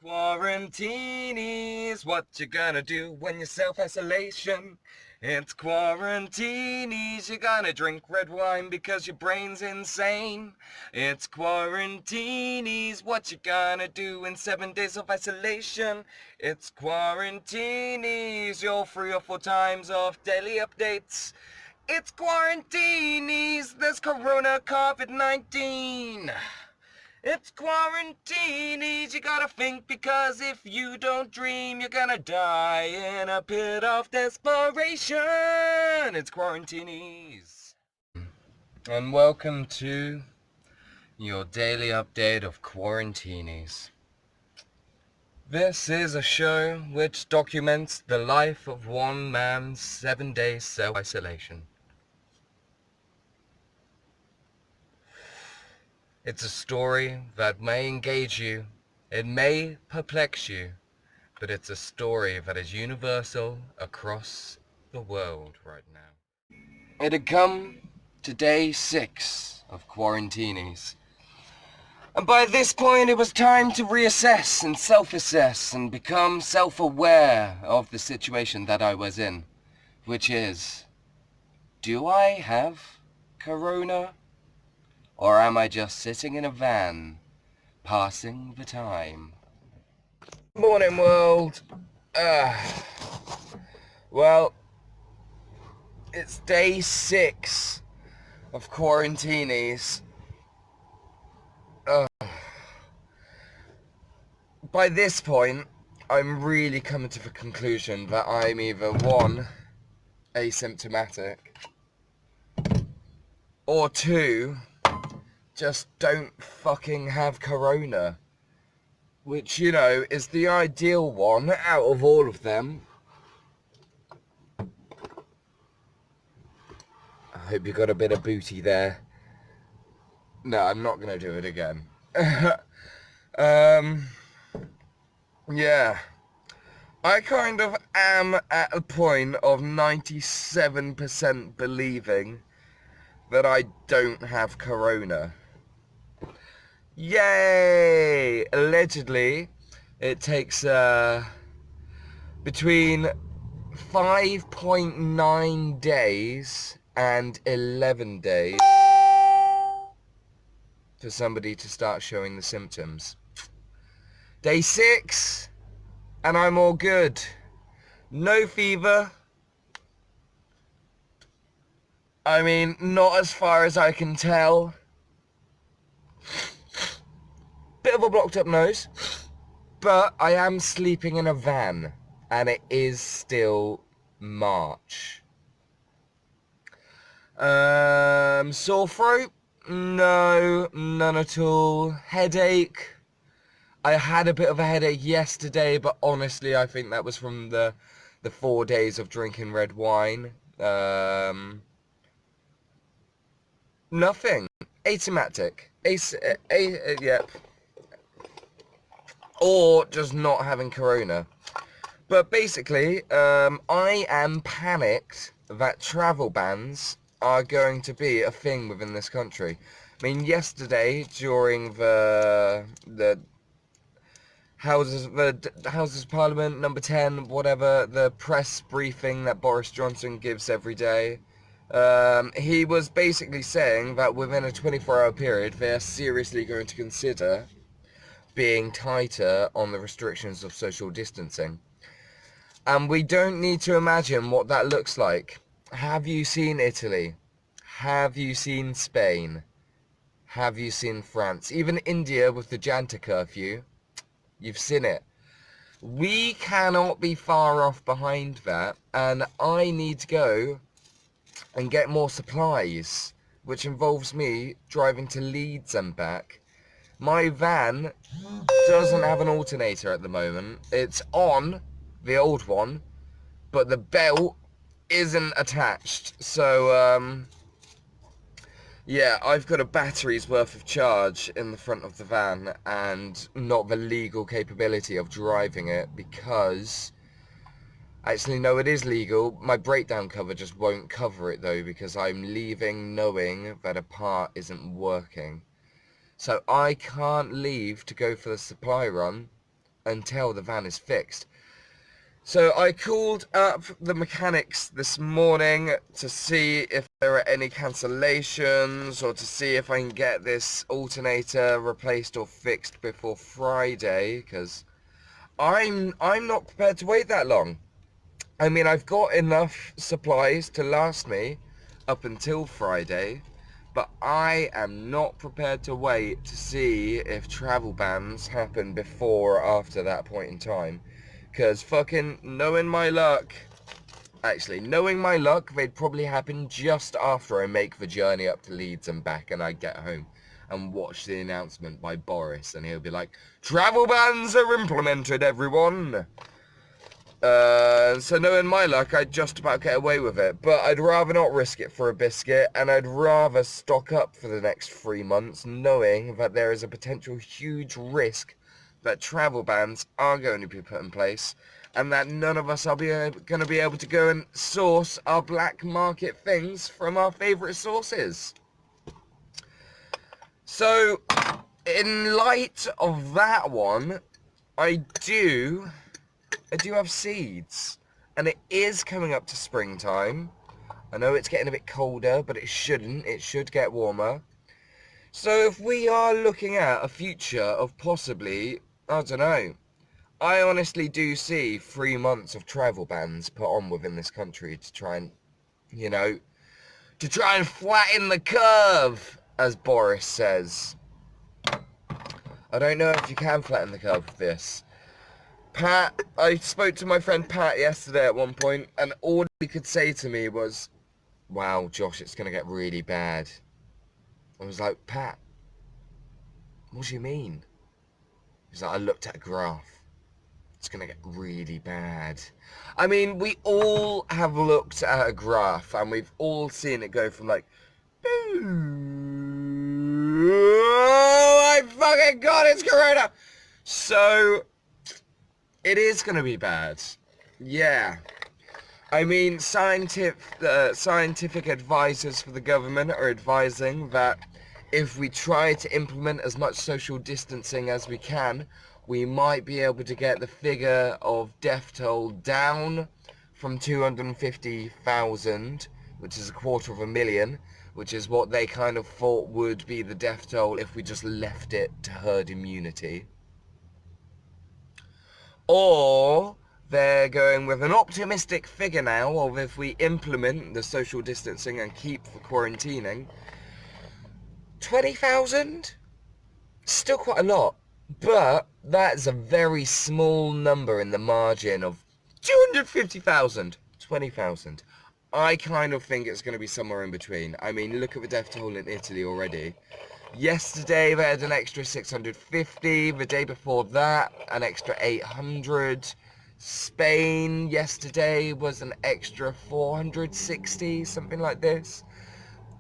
Quarantineis, what you gonna do when you're self-isolation? It's quarantineis, you're gonna drink red wine because your brain's insane. It's quarantineis, what you gonna do in 7 days of isolation? It's quarantineis, you're 3 or 4 times off daily updates. It's quarantineis, there's corona COVID-19. It's quarantineis, you gotta think, because if you don't dream, you're gonna die in a pit of desperation. It's quarantineis. And welcome to your daily update of Quarantineis. This is a show which documents the life of one man's 7-day self-isolation. It's a story that may engage you, it may perplex you, but it's a story that is universal across the world right now. It had come to day 6 of Quarantineis. And by this point it was time to reassess and self-assess and become self-aware of the situation that I was in. Which is, do I have corona? Or am I just sitting in a van, passing the time? Morning, world. Well, it's day 6 of Quarantineis. By this point, I'm really coming to the conclusion that I'm either 1, asymptomatic, or 2, just don't fucking have corona. Which, you know, is the ideal one out of all of them. I hope you got a bit of booty there. No, I'm not going to do it again. Yeah. I kind of am at a point of 97% believing that I don't have corona. Yay! Allegedly, it takes between 5.9 days and 11 days for somebody to start showing the symptoms. Day 6, and I'm all good. No fever. I mean, not as far as I can tell. Bit of a blocked up nose, but I am sleeping in a van, and it is still March. Sore throat? No, none at all. Headache? I had a bit of a headache yesterday, but honestly, I think that was from the 4 days of drinking red wine. Nothing. Asymptomatic. Yep. Or just not having corona. But basically, I am panicked that travel bans are going to be a thing within this country. I mean, yesterday during the Houses of Parliament number 10, whatever, the press briefing that Boris Johnson gives every day, he was basically saying that within a 24-hour period, they are seriously going to consider being tighter on the restrictions of social distancing. And we don't need to imagine what that looks like. Have you seen Italy? Have you seen Spain? Have you seen France? Even India with the Janta curfew. You've seen it. We cannot be far off behind that, and I need to go and get more supplies, which involves me driving to Leeds and back. My van doesn't have an alternator at the moment. It's on, the old one, but the belt isn't attached. So, yeah, I've got a battery's worth of charge in the front of the van and not the legal capability of driving it because... Actually, no, it is legal. My breakdown cover just won't cover it, though, because I'm leaving knowing that a part isn't working. So I can't leave to go for the supply run until the van is fixed. So I called up the mechanics this morning to see if there are any cancellations or to see if I can get this alternator replaced or fixed before Friday, because I'm not prepared to wait that long. I mean, I've got enough supplies to last me up until Friday, but I am not prepared to wait to see if travel bans happen before or after that point in time. Because fucking knowing my luck, they'd probably happen just after I make the journey up to Leeds and back and I get home and watch the announcement by Boris and he'll be like, travel bans are implemented, everyone. So knowing my luck, I'd just about get away with it. But I'd rather not risk it for a biscuit, and I'd rather stock up for the next 3 months, knowing that there is a potential huge risk that travel bans are going to be put in place, and that none of us are going to be able to go and source our black market things from our favourite sources. So, in light of that one, I do have seeds, and it is coming up to springtime. I know it's getting a bit colder, but it shouldn't. It should get warmer. So if we are looking at a future of possibly, I don't know, I honestly do see 3 months of travel bans put on within this country to try and, to try and flatten the curve, as Boris says. I don't know if you can flatten the curve with this. Pat, I spoke to my friend Pat yesterday at one point, and all he could say to me was, wow, Josh, it's going to get really bad. I was like, Pat, what do you mean? He's like, I looked at a graph. It's going to get really bad. I mean, we all have looked at a graph, and we've all seen it go from like, oh my fucking god, it's Corona! So, it is going to be bad. Yeah. I mean, scientific advisors for the government are advising that if we try to implement as much social distancing as we can, we might be able to get the figure of death toll down from 250,000, which is 250,000, which is what they kind of thought would be the death toll if we just left it to herd immunity. Or they're going with an optimistic figure now of if we implement the social distancing and keep the quarantining, 20,000? Still quite a lot, but that's a very small number in the margin of 250,000, 20,000. I kind of think it's going to be somewhere in between. I mean, look at the death toll in Italy already. Yesterday they had an extra 650, the day before that an extra 800. Spain yesterday was an extra 460, something like this.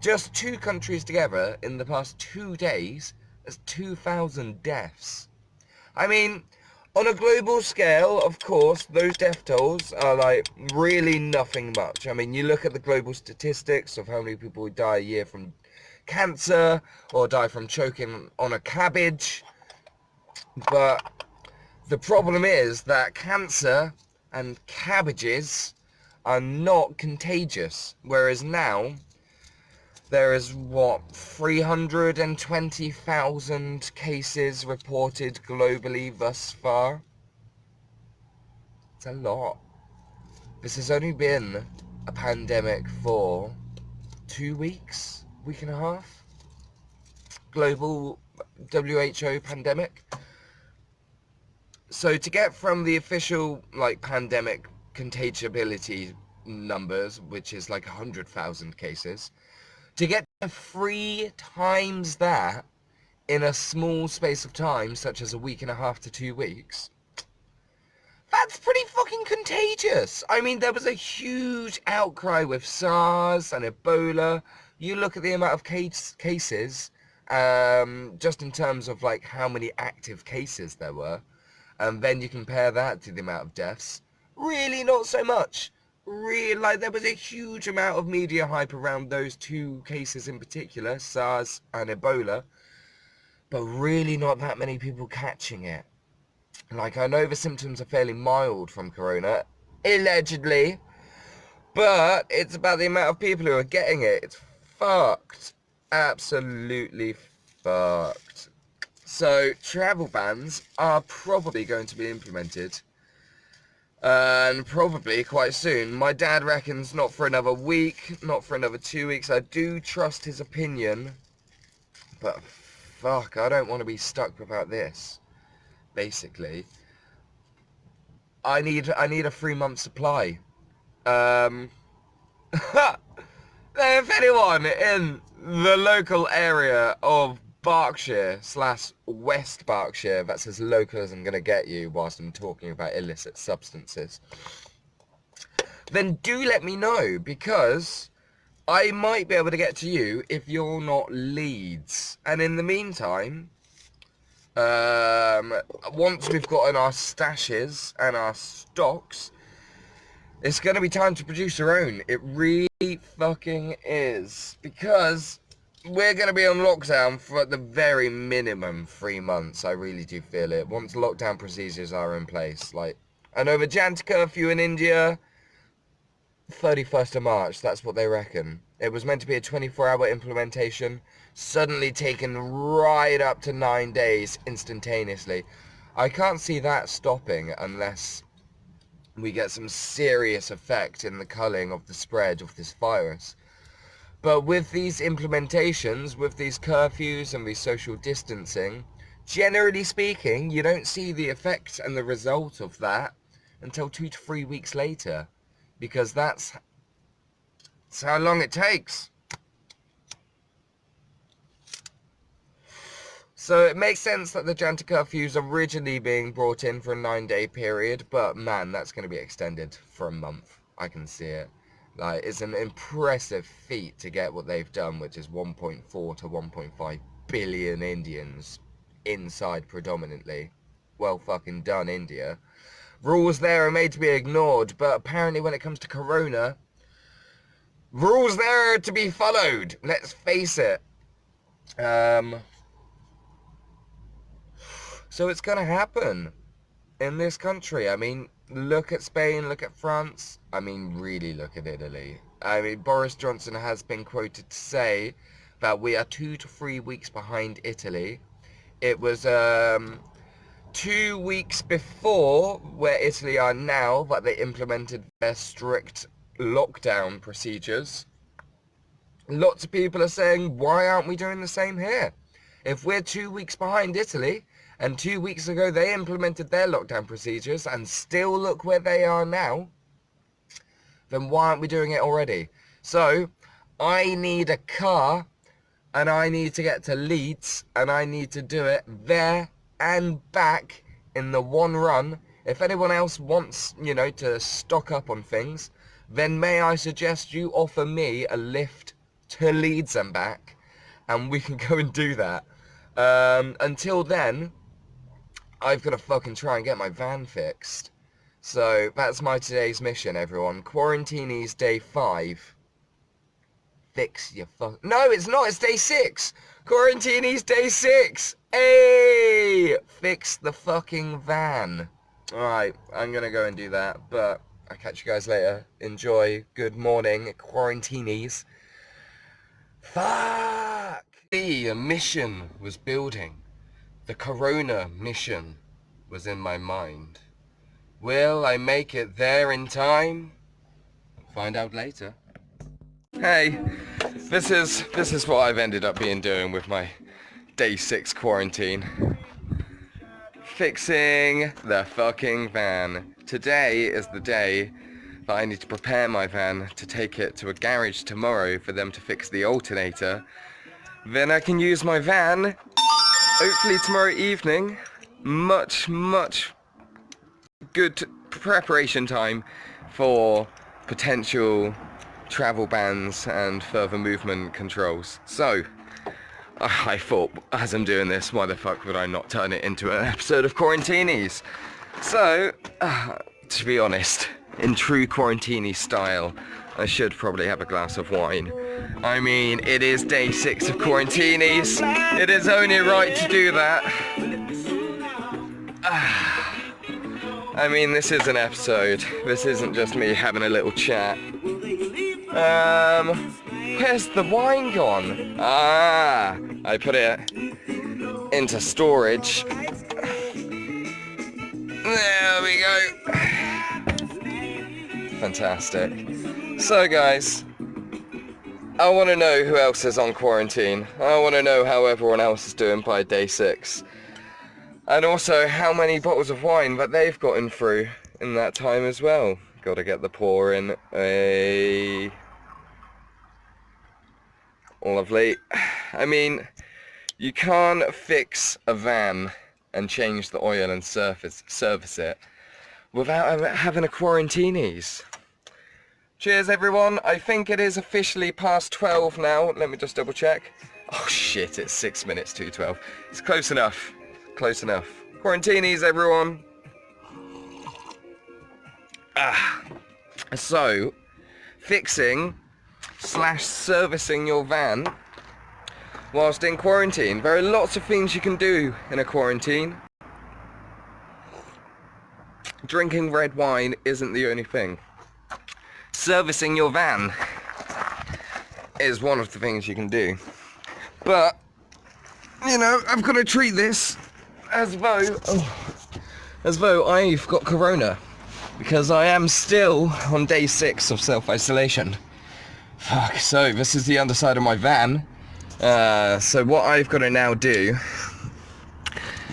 Just 2 countries together in the past 2 days, there's 2,000 deaths. I mean, on a global scale, of course, those death tolls are like really nothing much. I mean, you look at the global statistics of how many people die a year from cancer or die from choking on a cabbage, but the problem is that cancer and cabbages are not contagious, whereas now there is, 320,000 cases reported globally thus far? It's a lot. This has only been a pandemic for 2 weeks, week and a half. Global WHO pandemic. So to get from the official pandemic contagibility numbers, which is 100,000 cases, to get to 3 times that in a small space of time, such as a week and a half to 2 weeks, that's pretty fucking contagious. I mean, there was a huge outcry with SARS and Ebola. You look at the amount of cases, just in terms of how many active cases there were, and then you compare that to the amount of deaths, really not so much. Really, there was a huge amount of media hype around those 2 cases in particular, SARS and Ebola, but really not that many people catching it. Like, I know the symptoms are fairly mild from corona, allegedly, but it's about the amount of people who are getting it. It's fucked. Absolutely fucked. So, travel bans are probably going to be implemented. And probably quite soon. My dad reckons not for another week, not for another 2 weeks. I do trust his opinion. But fuck, I don't want to be stuck without this. Basically. I need a 3-month supply. If anyone in the local area of Berkshire / West Berkshire, that's as local as I'm going to get you whilst I'm talking about illicit substances, then do let me know, because I might be able to get to you if you're not Leeds. And in the meantime, once we've gotten our stashes and our stocks, it's going to be time to produce our own. It really fucking is. Because we're going to be on lockdown for at the very minimum 3 months. I really do feel it. Once lockdown procedures are in place. Like, I know the Janta curfew in India, 31st of March, that's what they reckon. It was meant to be a 24-hour implementation, suddenly taken right up to 9 days instantaneously. I can't see that stopping unless we get some serious effect in the culling of the spread of this virus. But with these implementations, with these curfews and these social distancing, generally speaking, you don't see the effect and the result of that until 2 to 3 weeks later. Because that's how long it takes. So it makes sense that the Janta curfew's originally being brought in for a 9-day period, but man, that's going to be extended for a month. I can see it. Like, it's an impressive feat to get what they've done, which is 1.4 to 1.5 billion Indians inside predominantly. Well fucking done, India. Rules there are made to be ignored, but apparently when it comes to corona, rules there are to be followed. Let's face it. So it's going to happen in this country. I mean, look at Spain, look at France. I mean, really look at Italy. I mean, Boris Johnson has been quoted to say that we are 2 to 3 weeks behind Italy. It was 2 weeks before where Italy are now that they implemented their strict lockdown procedures. Lots of people are saying, why aren't we doing the same here? If we're 2 weeks behind Italy, and 2 weeks ago they implemented their lockdown procedures, and still look where they are now, then why aren't we doing it already? So, I need a car, and I need to get to Leeds, and I need to do it there and back in the one run. If anyone else wants, to stock up on things, then may I suggest you offer me a lift to Leeds and back, and we can go and do that. Until then, I've got to fucking try and get my van fixed. So that's my today's mission, everyone. Quarantineis day 5. Fix your fuck. No, it's not. It's day 6. Quarantineis day 6. Hey, fix the fucking van. All right, I'm gonna go and do that. But I'll catch you guys later. Enjoy. Good morning, Quarantineis. Fuck. The mission was building. The corona mission was in my mind. Will I make it there in time? Find out later. Hey, this is what I've ended up doing with my day 6 quarantine. Fixing the fucking van. Today is the day that I need to prepare my van to take it to a garage tomorrow for them to fix the alternator. Then I can use my van, hopefully tomorrow evening. Much good preparation time for potential travel bans and further movement controls. So, I thought, as I'm doing this, why the fuck would I not turn it into an episode of Quarantineis? So, to be honest, in true Quarantini style, I should probably have a glass of wine. I mean, it is day 6 of Quarantineis. It is only right to do that. I mean, this is an episode. This isn't just me having a little chat. Where's the wine gone? Ah, I put it into storage. There we go. Fantastic. So guys, I want to know who else is on quarantine. I want to know how everyone else is doing by day 6. And also how many bottles of wine that they've gotten through in that time as well. Got to get the pour in. Lovely. I mean, you can't fix a van and change the oil and service it without having a Quarantineis. Cheers everyone. I think it is officially past 12 now. Let me just double check. Oh shit, it's 6 minutes to 12. It's close enough. Close enough. Quarantineis everyone. So, fixing / servicing your van whilst in quarantine. There are lots of things you can do in a quarantine. Drinking red wine isn't the only thing. Servicing your van is one of the things you can do. But, you know, I've got to treat this as though I've got corona. Because I am still on day 6 of self-isolation. Fuck, so this is the underside of my van. So what I've got to now do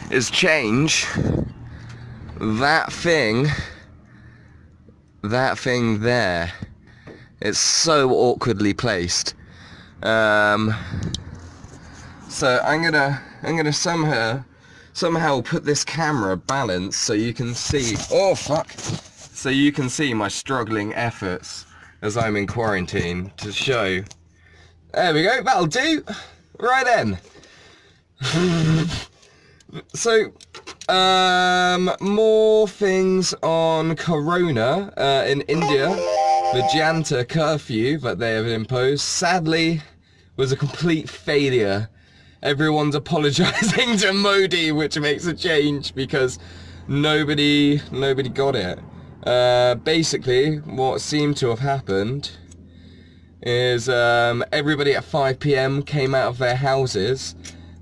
is change that thing there. It's so awkwardly placed. So I'm gonna somehow put this camera balanced so you can see. Oh fuck! So you can see my struggling efforts as I'm in quarantine to show. There we go. That'll do. Right then. So, more things on corona in India. The Janta curfew that they have imposed, sadly, was a complete failure. Everyone's apologising to Modi, which makes a change because nobody got it. Basically, what seemed to have happened is everybody at 5 PM came out of their houses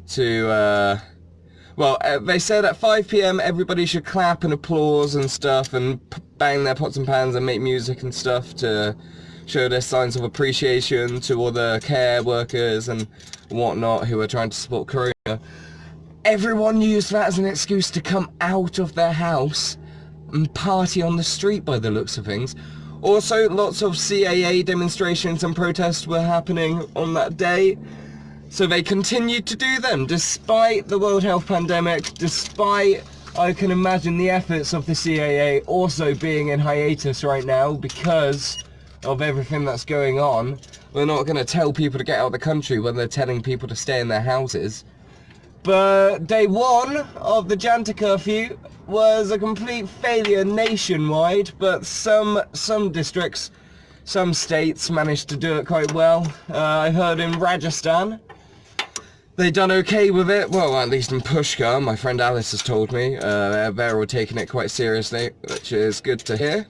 to they said at 5 PM everybody should clap and applause and stuff and bang their pots and pans and make music and stuff to show their signs of appreciation to all the care workers and whatnot who are trying to support corona. Everyone used that as an excuse to come out of their house and party on the street by the looks of things. Also, lots of CAA demonstrations and protests were happening on that day. So they continued to do them, despite the World Health pandemic, despite, I can imagine, the efforts of the CAA also being in hiatus right now because of everything that's going on. We're not going to tell people to get out of the country when they're telling people to stay in their houses. But day 1 of the Janta curfew was a complete failure nationwide, but some districts, some states managed to do it quite well. I heard in Rajasthan, they done okay with it. Well, at least in Pushkar, my friend Alice has told me. They're all taking it quite seriously, which is good to hear.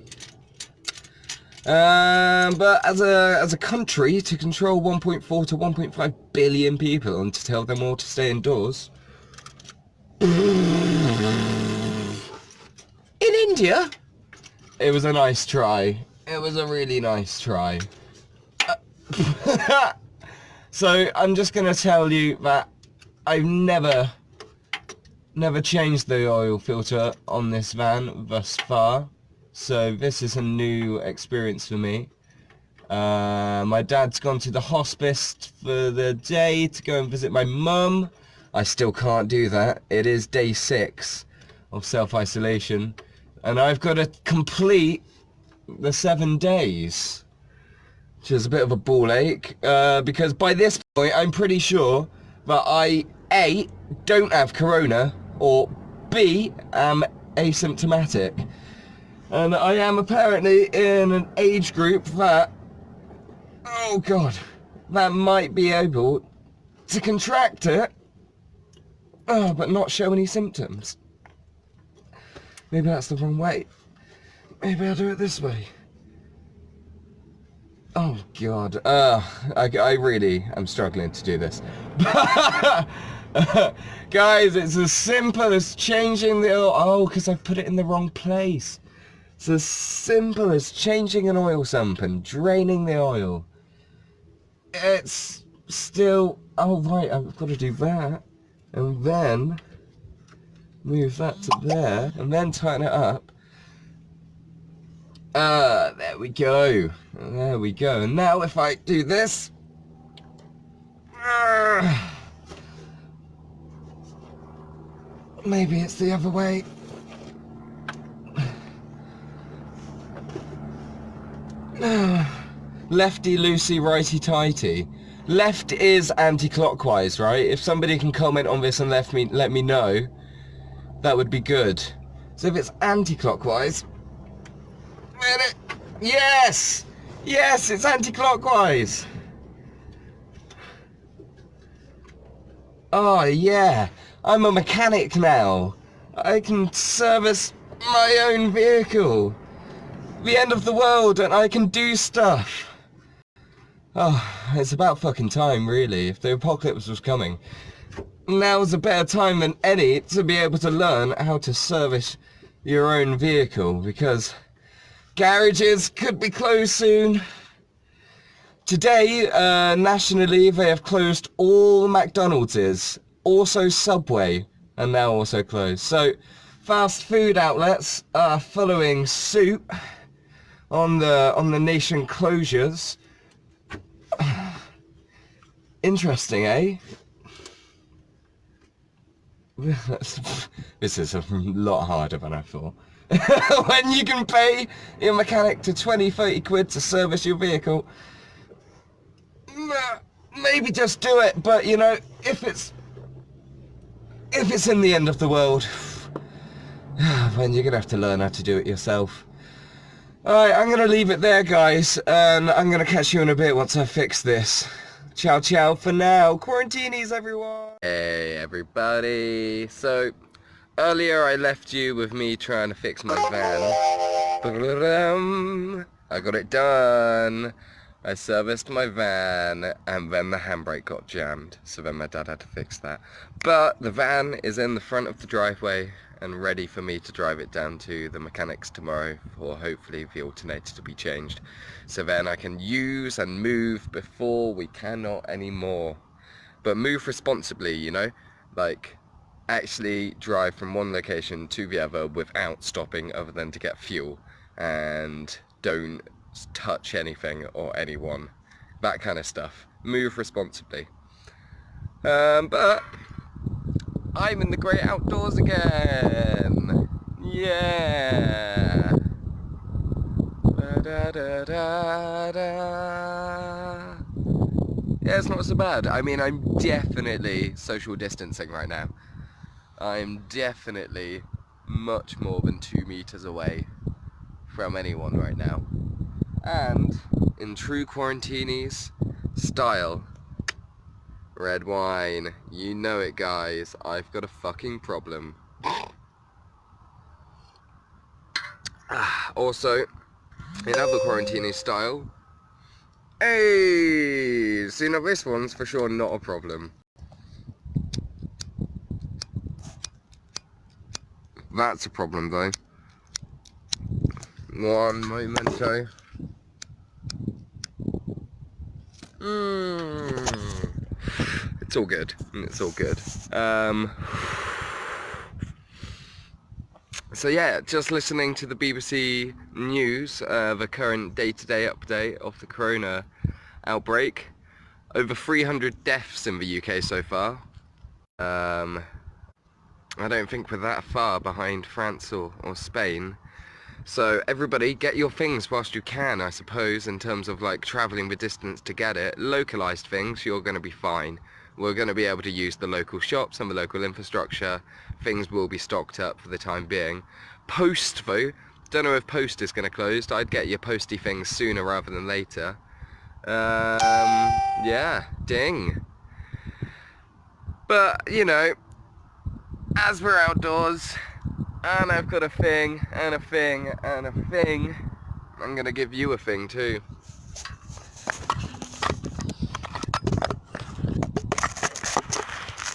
But as a country, to control 1.4 to 1.5 billion people and to tell them all to stay indoors. In India, it was a nice try. It was a really nice try. So I'm just gonna tell you that I've never changed the oil filter on this van thus far. So this is a new experience for me. My dad's gone to the hospice for the day to go and visit my mum. I still can't do that. It is day 6 of self-isolation. And I've got to complete the 7 days. Which is a bit of a ball ache. Because by this point, I'm pretty sure that I, A, don't have corona, or B, am asymptomatic. And I am apparently in an age group that, oh god, that might be able to contract it, but not show any symptoms. Maybe that's the wrong way. Maybe I'll do it this way. Oh God, I really am struggling to do this. Guys, it's as simple as changing the oil. Oh, because I've put it in the wrong place. It's as simple as changing an oil sump and draining the oil. It's still, oh right, I've got to do that. And then move that to there, and then tighten it up. There we go. There we go. And now if I do this, maybe it's the other way. Lefty loosey, righty tighty. Left is anti-clockwise, right? If somebody can comment on this and let me know, that would be good. So if it's anti-clockwise, yes! Yes, it's anti-clockwise! Oh yeah, I'm a mechanic now. I can service my own vehicle. The end of the world and I can do stuff. Oh, it's about fucking time really. If the apocalypse was coming, now's a better time than any to be able to learn how to service your own vehicle, because garages could be closed soon. Today, nationally, they have closed all McDonald's, also Subway, and now also closed. So, fast food outlets are following suit on the nation closures. Interesting, eh? This is a lot harder than I thought. When you can pay your mechanic to 20-30 quid to service your vehicle, maybe just do it. But you know, if it's in the end of the world, then you're gonna have to learn how to do it yourself. Alright, I'm gonna leave it there, guys, and I'm gonna catch you in a bit once I fix this. Ciao ciao for now. Quarantineis, everyone. Hey everybody. So earlier I left you with me trying to fix my van. I got it done. I serviced my van and then the handbrake got jammed, so then my dad had to fix that. But the van is in the front of the driveway and ready for me to drive it down to the mechanics tomorrow for hopefully the alternator to be changed. So then I can use and move before we cannot anymore. But move responsibly, you know, like actually drive from one location to the other without stopping other than to get fuel, and don't touch anything or anyone, that kind of stuff. Move responsibly. But I'm in the great outdoors again. Yeah. Da, da, da, da. Yeah, it's not so bad. I mean, I'm definitely social distancing right now. I'm definitely much more than 2 meters away from anyone right now. And in true Quarantineis style, red wine. You know it, guys. I've got a fucking problem. Also, in other Quarantineis style, hey, see, now this one's for sure not a problem. That's a problem though. One momento. It's all good. It's all good. So yeah, just listening to the BBC News, the current day-to-day update of the corona outbreak. Over 300 deaths in the UK so far. I don't think we're that far behind France or Spain. So everybody, get your things whilst you can, I suppose, in terms of like travelling the distance to get it. Localised things, you're going to be fine. We're going to be able to use the local shops and the local infrastructure. Things will be stocked up for the time being. Post though, don't know if Post is going to close. I'd get your posty things sooner rather than later. Yeah, ding. But, you know, as we're outdoors, And I've got a thing, and a thing, and a thing. I'm gonna give you a thing too.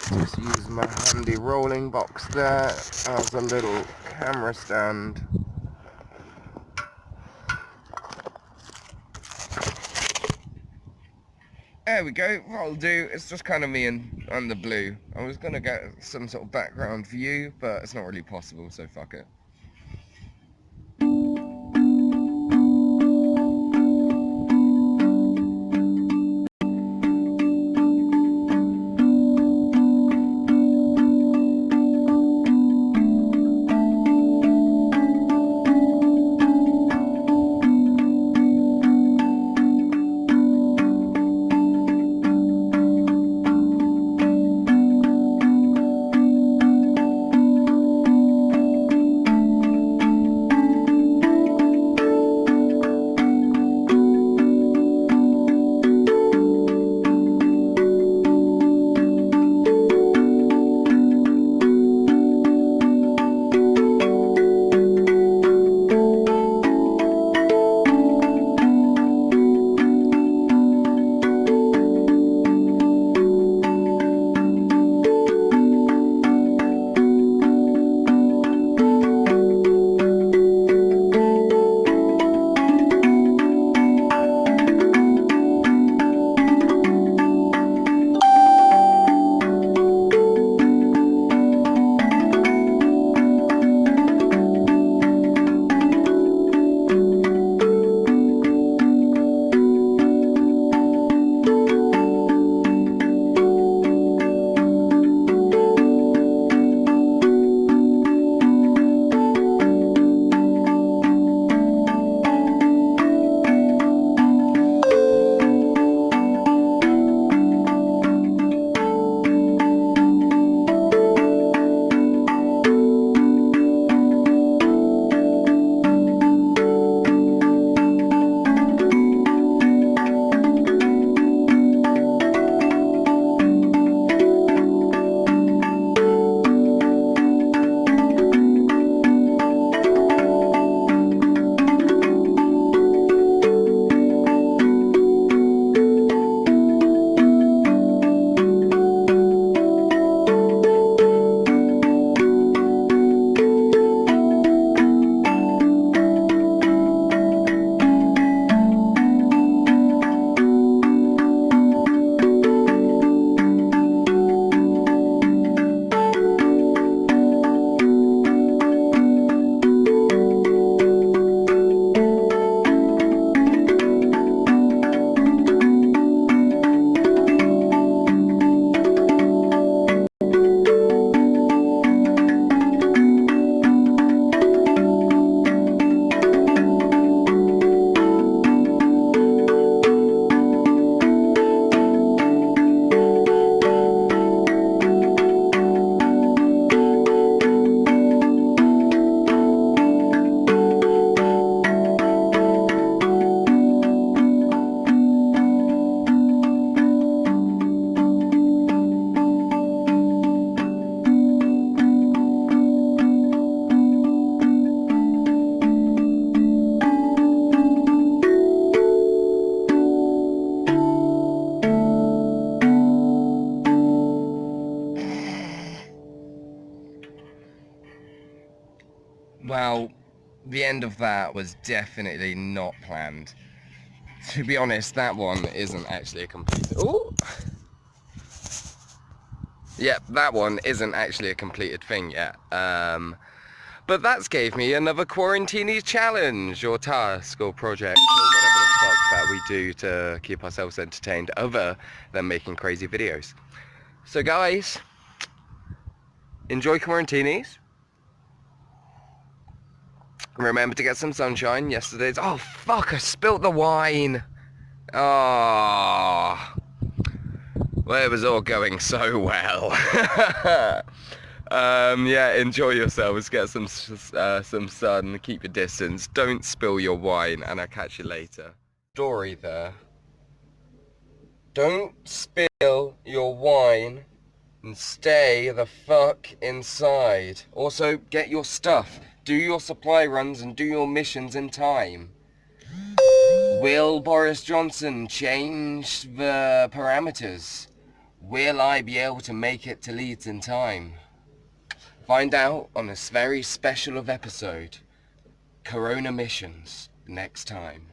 Just use my handy rolling box there as a little camera stand. There we go. What I'll do, it's just kind of me and the blue. I was gonna get some sort of background view, but it's not really possible, so fuck it. Well, the end of that was definitely not planned. To be honest, that one isn't actually a completed... Ooh! Yep, that one isn't actually a completed thing yet. But that's gave me another Quarantineis challenge, or task, or project, or whatever the fuck that we do to keep ourselves entertained, other than making crazy videos. So guys, enjoy Quarantineis. Remember to get some sunshine. Yesterday's... Oh, fuck, I spilt the wine. Oh, well, it was all going so well. Yeah, enjoy yourselves. Get some sun. Keep your distance. Don't spill your wine, and I'll catch you later. Story there. Don't spill your wine And stay the fuck inside. Also, get your stuff. Do your supply runs and do your missions in time. Will Boris Johnson change the parameters? Will I be able to make it to Leeds in time? Find out on this very special of episode, Corona Missions, next time.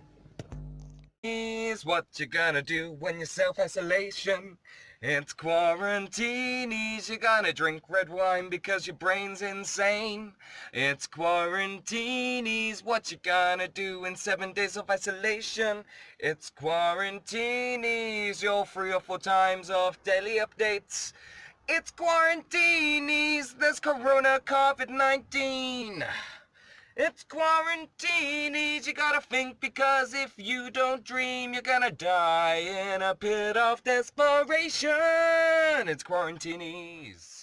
Here's what you're gonna do when you're self-isolation. It's Quarantineis, you're gonna drink red wine because your brain's insane. It's Quarantineis, what you gonna do in 7 days of isolation. It's Quarantineis, your 3 or 4 times of daily updates. It's Quarantineis, there's Corona COVID-19. It's Quarantineis, you gotta think, because if you don't dream, you're gonna die in a pit of desperation. It's Quarantineis.